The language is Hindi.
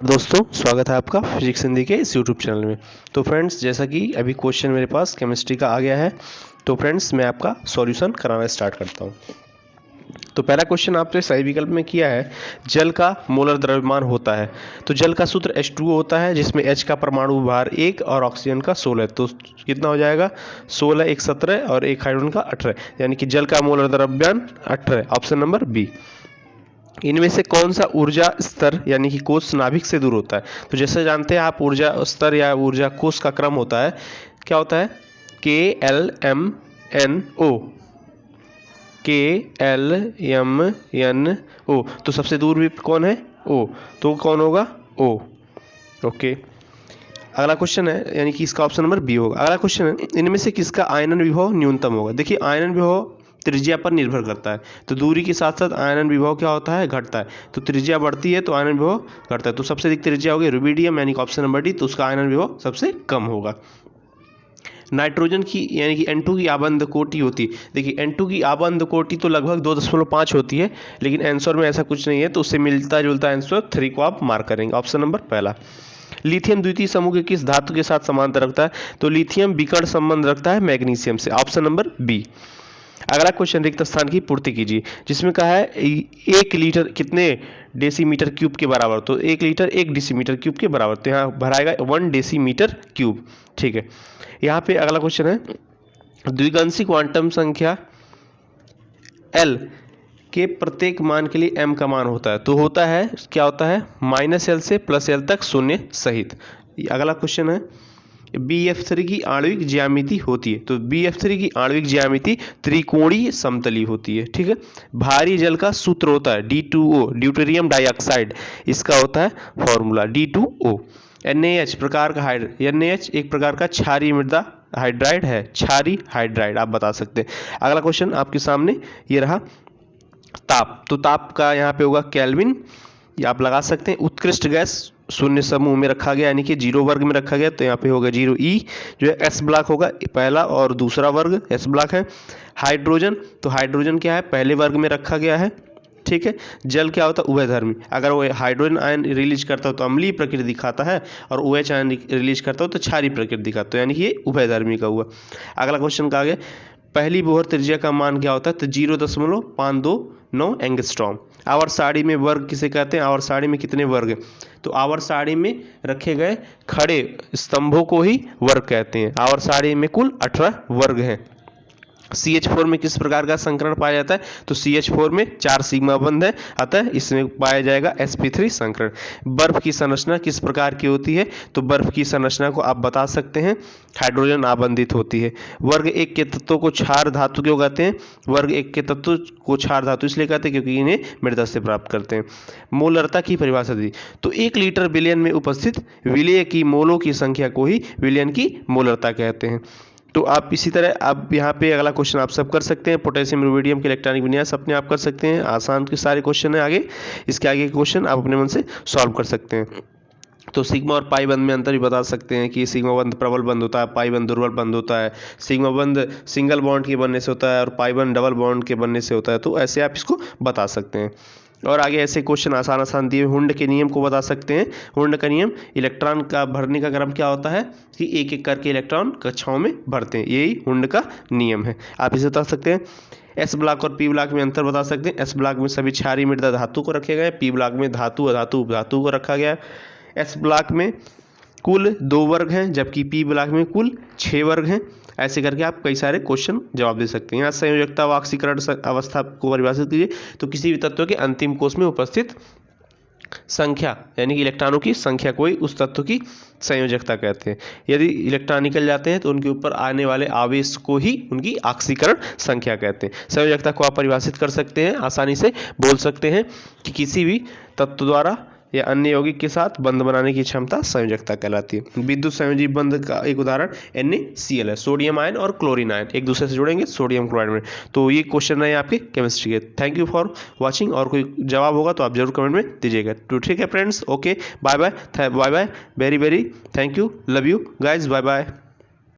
दोस्तों स्वागत है आपका फिजिक्स हिंदी के इस यूट्यूब चैनल में। तो फ्रेंड्स, जैसा कि अभी क्वेश्चन मेरे पास केमिस्ट्री का आ गया है, तो फ्रेंड्स मैं आपका सॉल्यूशन कराना स्टार्ट करता हूं। तो पहला क्वेश्चन आपने सही विकल्प में किया है, जल का मोलर द्रव्यमान होता है। तो जल का सूत्र H2O होता है, जिसमें H का परमाणु भार 1 और ऑक्सीजन का 16। तो कितना हो जाएगा, 16 1 17 और एक हाइड्रोजन का 18, यानी कि जल का मोलर द्रव्यमान 18, ऑप्शन नंबर बी। इनमें से कौन सा ऊर्जा स्तर यानी कि कोष नाभिक से दूर होता है। तो जैसे जानते हैं आप, ऊर्जा स्तर या ऊर्जा कोष का क्रम होता है, क्या होता है, KLMNO, KLMNO। तो सबसे दूर भी कौन है, O, तो कौन होगा, O। ओके, अगला क्वेश्चन है, यानी कि इसका ऑप्शन नंबर बी होगा। अगला क्वेश्चन है, इनमें से किसका आयनन विभव न्यूनतम होगा। देखिए, आयनन विभव त्रिज्या पर निर्भर करता है, तो दूरी के साथ साथ आयनन विभव क्या होता है, घटता है। तो त्रिज्या बढ़ती है तो आयनन विभव घटता है। तो सबसे अधिक त्रिज्या होगी रुबिडियम, यानी कि ऑप्शन नंबर डी, तो उसका आयनन विभव सबसे कम होगा। नाइट्रोजन की यानी कि N2 की आबंध कोटि होती है। देखिए, N2 की आबंध कोटि तो लगभग 2.5 होती है, लेकिन आंसर में ऐसा कुछ नहीं है, तो उससे मिलता जुलता आंसर 3 को आप मार्क करेंगे, ऑप्शन नंबर पहला। लिथियम द्वितीय समूह के किस धातु के साथ समानता रखता है। तो लिथियम विकर्ण संबंध रखता है मैग्नीशियम से, ऑप्शन नंबर बी। अगला क्वेश्चन, रिक्त स्थान की पूर्ति कीजिए, जिसमें कहा है 1 लीटर कितने डेसीमीटर क्यूब के बराबर। तो 1 लीटर 1 डेसीमीटर क्यूब के बराबर, तो यहाँ भराएगा 1 डेसीमीटर क्यूब। ठीक है, यहाँ पे अगला क्वेश्चन है, द्विगांशी क्वांटम संख्या L के प्रत्येक मान के लिए m का मान होता है। तो होता है, क्या होता है, -L से +L तक शून्य सहित। अगला क्वेश्चन है, BF3 की आणविक ज्यामिति होती है। तो BF3 की आणविक ज्यामिति त्रिकोणीय समतली होती है। ठीक है, भारी जल का सूत्र होता है D2O, ड्यूटेरियम डाइऑक्साइड, इसका होता है फॉर्मूला D2O। NaH प्रकार का NaH एक प्रकार का क्षारीय मृदा हाइड्राइड है, क्षारीय हाइड्राइड आप बता सकते हैं। अगला क्वेश्चन आपके सामने ये रहा, ताप। तो ताप का यहाँ पे होगा केल्विन, ये आप लगा सकते हैं। उत्कृष्ट गैस शून्य समूह में रखा गया, यानी कि 0 वर्ग में रखा गया, तो यहाँ पे होगा 0E, जो है S ब्लॉक होगा, पहला और दूसरा वर्ग S ब्लॉक है। हाइड्रोजन, तो हाइड्रोजन क्या है, पहले वर्ग में रखा गया है। ठीक है, जल क्या होता है, उभयधर्मी। अगर वो हाइड्रोजन आयन रिलीज करता हो तो अम्लीय प्रकृति दिखाता है, और OH आयन रिलीज करता हो तो क्षारीय प्रकृति दिखाता है, यानी कि ये उभयधर्मी का हुआ। अगला क्वेश्चन का आगे, पहली बोहर त्रिज्या का मान क्या होता है। तो 0.529 एंगस्ट्रॉम। आवर्त सारणी में वर्ग किसे कहते हैं, आवर्त सारणी में कितने वर्ग हैं। तो आवर्त सारणी में रखे गए खड़े स्तंभों को ही वर्ग कहते हैं। आवर्त सारणी में कुल 18 वर्ग हैं। CH4 में किस प्रकार का संकरण पाया जाता है। तो CH4 में 4 सिग्मा बंध है, अतः इसमें पाया जाएगा sp3 संकरण। बर्फ की संरचना किस प्रकार की होती है। तो बर्फ की संरचना को आप बता सकते हैं, हाइड्रोजन आबंधित होती है। वर्ग 1 के तत्वों को क्षार धातु क्यों कहते हैं। वर्ग 1 के तत्व को क्षार धातु इसलिए कहते हैं क्योंकि इन्हें मृदा से प्राप्त करते हैं। मोलरता की परिभाषा दी, तो 1 लीटर विलयन में उपस्थित विलय की मोलों की संख्या को ही विलयन की मोलरता कहते हैं। तो आप इसी तरह आप यहाँ पे अगला क्वेश्चन आप सब कर सकते हैं, पोटेशियम रुबिडियम के इलेक्ट्रॉनिक विन्यास अपने आप कर सकते हैं। आसान के सारे क्वेश्चन है, आगे इसके आगे के क्वेश्चन आप अपने मन से सॉल्व कर सकते हैं। तो सिग्मा और पाई बंध में अंतर भी बता सकते हैं कि सिग्मा बंध प्रबल बंध होता है, पाई बंध दुर्बल बंध होता है। सिग्मा बंध सिंगल बॉन्ड के बनने से होता है और पाई बंध डबल बॉन्ड के बनने से होता है। तो ऐसे आप इसको बता सकते हैं। और आगे ऐसे क्वेश्चन आसान दिए, हुंड के नियम को बता सकते हैं। हुंड का नियम, इलेक्ट्रॉन का भरने का क्रम क्या होता है कि एक एक करके इलेक्ट्रॉन कक्षाओं में भरते हैं, यही हुंड का नियम है। आप इसे बता सकते हैं। S ब्लॉक और P ब्लॉक में अंतर बता सकते हैं। S ब्लॉक में सभी क्षारीय मृदा धातु को रखे गए, P ब्लॉक में धातु अधातु उपधातु को रखा गया। S ब्लॉक में कुल 2 वर्ग हैं, जबकि P ब्लॉक में कुल 6 वर्ग हैं। ऐसे करके आप कई सारे क्वेश्चन जवाब दे सकते हैं। यहाँ संयोजकता व ऑक्सीकरण अवस्था को परिभाषित कीजिए। तो किसी भी तत्व के अंतिम कोष में उपस्थित संख्या यानी कि इलेक्ट्रॉनों की संख्या को ही उस तत्व की संयोजकता कहते हैं। यदि इलेक्ट्रॉन निकल जाते हैं तो उनके ऊपर आने वाले आवेश को ही उनकी ऑक्सीकरण संख्या कहते हैं। संयोजकता को आप परिभाषित कर सकते हैं, आसानी से बोल सकते हैं कि किसी भी तत्व द्वारा या अन्य यौगिक के साथ बंध बनाने की क्षमता संयोजकता कहलाती है। विद्युत संयोजी बंध का एक उदाहरण NaCl है। सोडियम आयन और क्लोरीन आयन एक दूसरे से जुड़ेंगे सोडियम क्लोराइड में। तो ये क्वेश्चन है आपके केमिस्ट्री के। थैंक यू फॉर वॉचिंग, और कोई जवाब होगा तो आप जरूर कमेंट में दीजिएगा। तो ठीक है friends, okay, bye bye, very very thank you, love you guys, bye bye.